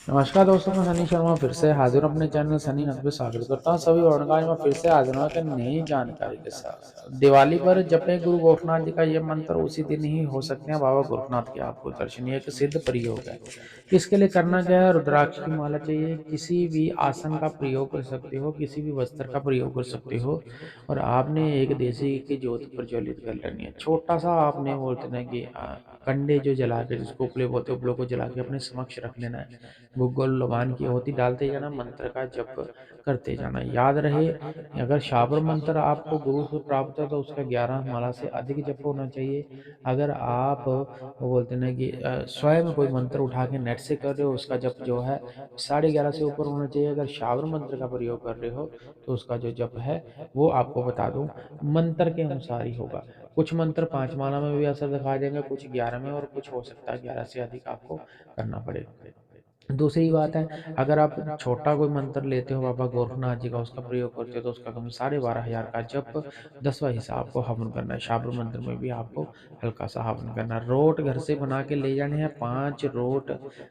नमस्कार दोस्तों, मैं सनी शर्मा फिर से हाजिर हूँ अपने चैनल सनी नत पे स्वागत करता हूँ सभी और आज मैं फिर से हाजिर हूँ एक नई जानकारी के साथ। दिवाली पर जपें गुरु गोरखनाथ जी का ये मंत्र उसी दिन ही हो सकते हैं बाबा गोरखनाथ के आपको दर्शन। ये एक सिद्ध प्रयोग है। इसके लिए करना क्या है, रुद्राक्ष की माला चाहिए, किसी भी आसन का प्रयोग कर सकते हो, किसी भी वस्त्र का प्रयोग कर सकते हो और आपने एक देसी घी की ज्योत प्रज्वलित कर लेनी है। छोटा सा आपने बोलते ना कि कंडे जो जला के, जिसको उपले बोलते हैं, उपलों को जला के अपने समक्ष रख लेना है। गुग्गल लबान की होती डालते जाना, मंत्र का जप करते जाना। याद रहे, अगर शाबर मंत्र आपको गुरु से प्राप्त है तो उसका 11 माला से अधिक जप होना चाहिए। अगर आप वो बोलते हैं ना कि स्वयं कोई मंत्र उठा के नेट से कर रहे हो, उसका जप जो है 11:30 से ऊपर होना चाहिए। अगर शाबर मंत्र का प्रयोग कर रहे हो तो उसका जो जप है वो आपको बता दूं, मंत्र के अनुसार ही होगा। कुछ मंत्र 5 माला में भी असर दिखा देंगे, कुछ 11 में, और कुछ हो सकता है 11 से अधिक आपको करना पड़ेगा। दूसरी बात है, अगर आप छोटा कोई मंत्र लेते हो बाबा गोरखनाथ जी का, उसका प्रयोग करते हो तो उसका कम 12,500 का जप 10वां हिस्सा आपको हवन करना है। शाबर मंत्र में भी आपको हल्का सा हवन करना है। रोट घर से बना के ले जाने हैं, 5 रोट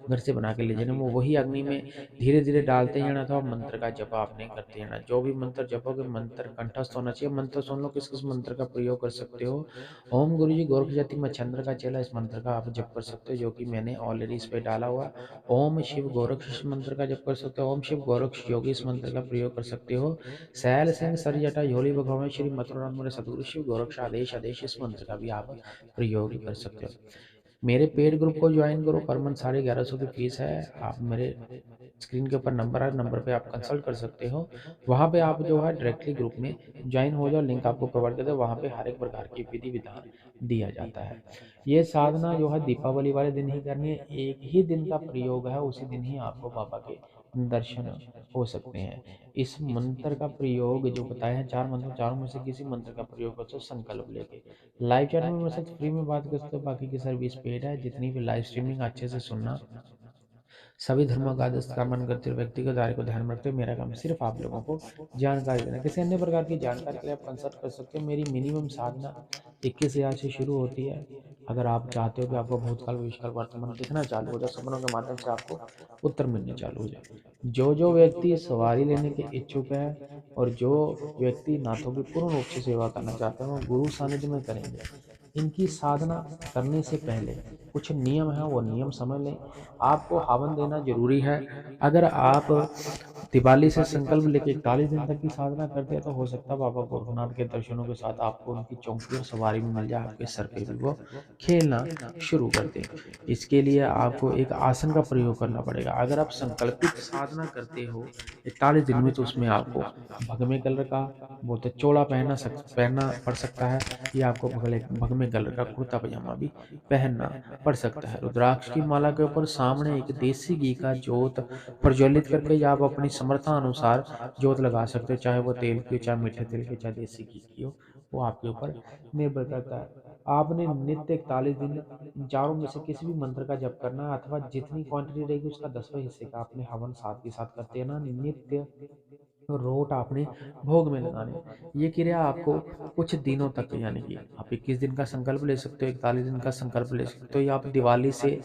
घर से बना के ले जाने, वो वही अग्नि में धीरे धीरे डालते जाना था। मंत्र का जप आपने करते जाना। जो भी मंत्र जपोगे मंत्र कंठस्थ होना चाहिए। मंत्र सुन लो किस किस मंत्र का प्रयोग कर सकते हो। ओम गुरु जी गोरख जाति मैं चंद्र का चेला, इस मंत्र का आप जप कर सकते हो, जो कि मैंने ऑलरेडी इस पे डाला हुआ। ओम शिव गोरक्ष इस मंत्र का जप कर सकते हो। ओम शिव गोरक्ष योगी इस मंत्र का प्रयोग कर सकते हो। सैल सिंह सर जटा योली भगवान श्री मथुरानाथ मेरे सदगुरु शिव गोरक्ष आदेश आदेश इस मंत्र का भी आप प्रयोग कर सकते हो। मेरे पेड ग्रुप को ज्वाइन करो, पर मंथ 1150 की फीस है। आप मेरे स्क्रीन के ऊपर नंबर है, नंबर पे आप कंसल्ट कर सकते हो। वहाँ पे आप जो है डायरेक्टली ग्रुप में ज्वाइन हो जाओ, लिंक आपको प्रोवाइड कर दे। वहाँ पे हर एक प्रकार की विधि विधान दिया जाता है। ये साधना जो है दीपावली वाले दिन ही करनी है। एक ही दिन का प्रयोग है, उसी दिन ही आपको बाबा के दर्शन हो सकते हैं। इस मंत्र का प्रयोग जो बताए हैं 4 मंत्र, चारों में से किसी मंत्र का प्रयोग कर सकते हो संकल्प लेके। लाइव चैट में मेरे साथ फ्री में बात कर सकते हो, बाकी की सर्विस पेड है। जितनी भी लाइव स्ट्रीमिंग अच्छे से सुनना, सभी धर्मों का आदर्श का मन करते हुए व्यक्ति के दायरे को ध्यान में रखते हुए मेरा काम है सिर्फ आप लोगों को जानकारी देना। किसी अन्य प्रकार की जानकारी के लिए आप कंसल्ट कर सकते हो। मेरी मिनिमम साधना 21,000 से शुरू होती है। अगर आप चाहते हो कि आपको भूतकाल भविष्यकाल वर्तमान दिखना चालू हो जाए, सपनों के माध्यम से आपको उत्तर मिलने चालू हो जाए। जो जो व्यक्ति सवारी लेने के इच्छुक है और जो व्यक्ति नाथों की पूर्ण रूप से सेवा करना चाहते हैं, वो गुरु सानिध्य में करेंगे। इनकी साधना करने से पहले कुछ नियम है, वो नियम समझ लें। आपको हवन देना जरूरी है। अगर आप दिवाली से संकल्प लेके 41 दिन तक की साधना करते हैं तो हो सकता है बाबा गोरखनाथ के दर्शनों के साथ आपको उनकी चौकी और सवारी में मिल जाए, आपके सर पे भी वो खेलना शुरू कर दें। इसके लिए आपको एक आसन का प्रयोग करना पड़ेगा। अगर आप संकल्पित साधना करते हो 41 दिन में, तो उसमें आपको भगवे कलर का बोलते चोला पहनना पड़ सकता है, या आपको भगवे कलर का कुर्ता पजामा भी पहनना पड़ सकता है। रुद्राक्ष की माला के ऊपर सामने एक देसी घी का जोत प्रज्वलित करके, या आप अपनी समर्था अनुसार जोत लगा सकते हो, चाहे वो तेल की हो, चाहे मीठे तेल की, चाहे देसी घी की हो, वो आपके ऊपर निर्भर करता है। आपने नित्य 41 दिन इन चारों में से किसी भी मंत्र का जप करना है, अथवा जितनी क्वांटिटी रहेगी उसका 10वें हिस्से का आपने हवन साथ के साथ करते हैं ना। नित्य रोट आपने भोग में लगाने हैं। ये क्रिया आपको कुछ दिनों तक, यानी कि आप 21 दिन का संकल्प ले सकते हो, 41 दिन का संकल्प ले सकते हो, या आप दिवाली से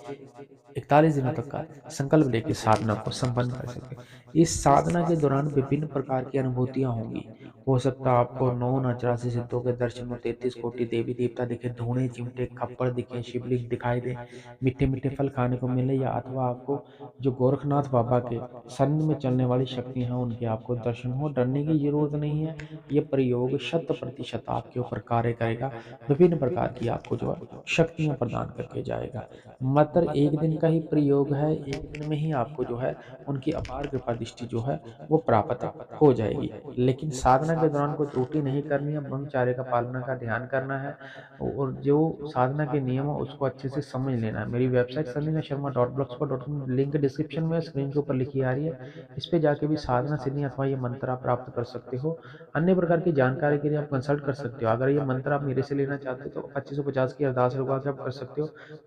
41 दिनों तक का संकल्प लेके साधना को संपन्न कर सकते हैं। इस साधना के दौरान विभिन्न प्रकार की अनुभूतियां होंगी। हो सकता है आपको 9 सिद्धों के दर्शन हो, 33 कोटि देवी देवता दिखे, धूणे चिमटे खप्पड़ दिखे, शिवलिंग दिखाई दे, मीठे मीठे फल खाने को मिले, या अथवा आपको जो गोरखनाथ बाबा के सन्न में चलने वाली शक्ति हैं उनके आपको दर्शन हो। डरने की जरूरत नहीं है। ये प्रयोग 100% आपके ऊपर कार्य करेगा। विभिन्न प्रकार की आपको जो है शक्तियां प्रदान करके जाएगा। मात्र एक दिन का ही प्रयोग है, एक दिन में ही आपको जो है उनकी अपार कृपा दृष्टि जो है वो प्राप्त हो जाएगी। लेकिन साधना के दौरान कोई त्रुटि नहीं करनी है, ब्रह्मचार्य का पालना का ध्यान करना है, और जो साधना के नियम है उसको अच्छे से समझ लेना है। मेरी वेबसाइट sanina.sharma.blogspot.com लिंक डिस्क्रिप्शन में स्क्रीन के ऊपर लिखी आ रही है। इस पे जाके भी साधना सिद्धि अथवा ये मंत्र आप प्राप्त कर सकते हो। अन्य प्रकार की जानकारी के लिए आप कंसल्ट कर सकते हो। अगर ये मंत्र आप मेरे से लेना चाहते हो तो 2550 की अरदास रुका के आप कर सकते हो।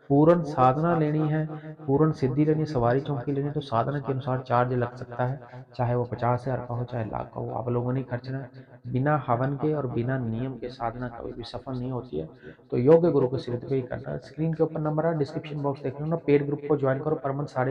पूर्ण साधना लेनी है, पूर्ण सिद्धि लेनी है, सवारी चौकी लेनी है, तो साधना के अनुसार चार्ज लग सकता है। चाहे वो 50,000 का हो, चाहे लाख का हो, आप लोगों ने खर्चना है। बिना हवन के और बिना नियम के साधना कभी भी सफल नहीं होती है। तो योग्य गुरु के सिर पे ही करना है। स्क्रीन के ऊपर नंबर है, डिस्क्रिप्शन बॉक्स देख लो ना। पेड ग्रुप को ज्वाइन करो, पर मंथ 3.5